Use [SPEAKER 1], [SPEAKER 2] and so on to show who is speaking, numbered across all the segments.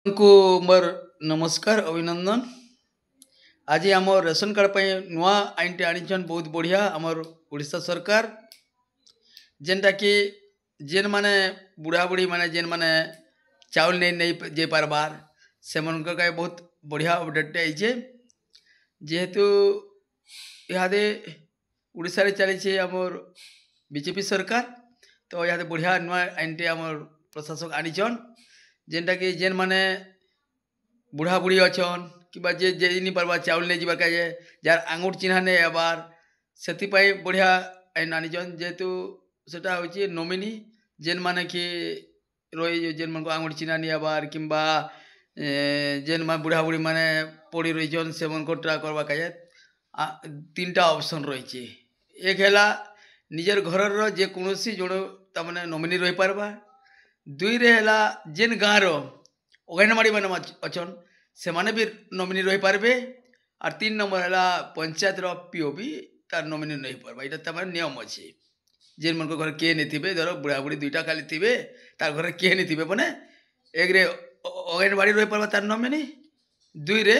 [SPEAKER 1] को मोर नमस्कार अभिनंदन। आज आम रेशन कार्ड पर नुआ आईन टे आनीचन बहुत बढ़िया आमर उड़ीसा सरकार जेनटा कि जेन माने बुढ़ा बुढ़ी माने जेन माने चाउल नहीं जे पारबार से बहुत बढ़िया अपडेट आईचे जेहेतु इहादे उड़ीसा रे चली आमर बीजेपी सरकार तो इहादे बढ़िया नुआ आईन टे आमर प्रशासक आनीचन जेनटा कि जेन माने बुढ़ा बुढ़ी अच्छन कि जे जे नहीं पार्बा चाउल नहीं जाबार कहे जार आंगुठ चिन्हा नहीं आबार से बढ़िया आईन आनीचन जेहेतु सेटा होची नॉमिनी जेन माने कि रही जेन मन को आंगुठ चिन्हा नहीं आबार किंबा जेन मान बुढ़ा बुढ़ी माने पड़ी रहीचन से मन को ट्रा करवा कहे तीनटा ऑप्शन रही एक है निजर घर जे कौनसी जन तमाने नॉमिनी रही पारबा दुई रे है जेन गाँव अंगनवाड़ी मान अच्छन से माने भी नॉमिनी रही पारबे और 3 नंबर है पंचायत पीओ भी तार नॉमिनी नहीं पारबा यहाँ तमाम नियम अच्छे जेन मन को घर किए नहीं थे धर बुढ़ा बुढ़ी दुईटा खाली थे तार घर किए नहीं थे मैंने एक रे अंगनवाड़ी रही पारबा तार नॉमिनी दुई रे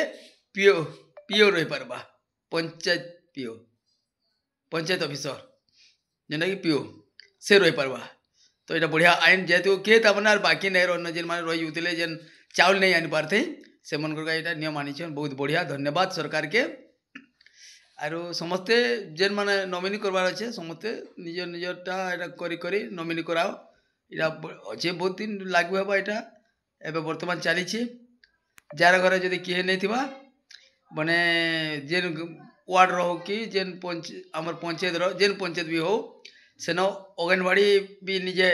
[SPEAKER 1] पीओ पीओ रही पारबा पंचायत पीओ पंचायत ऑफिसर जेनटा कि पीओ से रही पारबा तो ये बढ़िया आईन जेहेतु किए तमना बाकी नहीं रहा जेन मान रही होते जेन चाउल नहीं आनी पारते से मन का नियम आनीचन बहुत बढ़िया धन्यवाद सरकार के आरो समस्ते जेन माने नॉमिनी करवार अच्छे समस्ते निज निजटा करी नॉमिनी कराओ इटा अच्छे बहुत दिन लागू है यहाँ एवं बर्तमान चली जार घर जदि किए नहीं थिबा माने जेन वार्ड रो कि जेन आमर पंचायत जेन पंचायत भी हो सेन अंगनवाड़ी भी निजे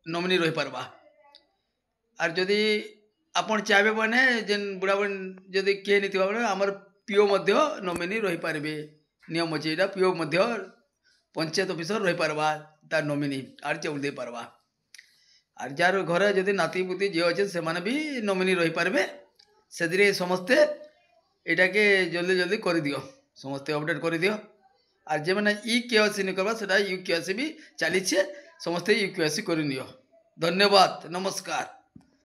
[SPEAKER 1] नॉमिनी रही पारबा आर जदि आपण चाहे मैंने जेन बुढ़ा बुढ़ी जदि किए नहीं थिबा आमर पीओ मध्य नॉमिनी रही पारबे नियम अच्छे यहाँ पीओ मध्य पंचायत ऑफिसर रही पारबा तार नॉमिनी आर चाउल दे पारबा आर जार घर जदि नाती पुती झील अच्छे से माने भी नॉमिनी रही पारबे से समस्ते यहाँ के जल्दी जल्दी कर दियो समस्ते अपडेट कर दियो आर जे मैंने इ केवासी नहीं करवा से यू केवासी भी चली समस्ते यू केवासी कर नियो। धन्यवाद नमस्कार।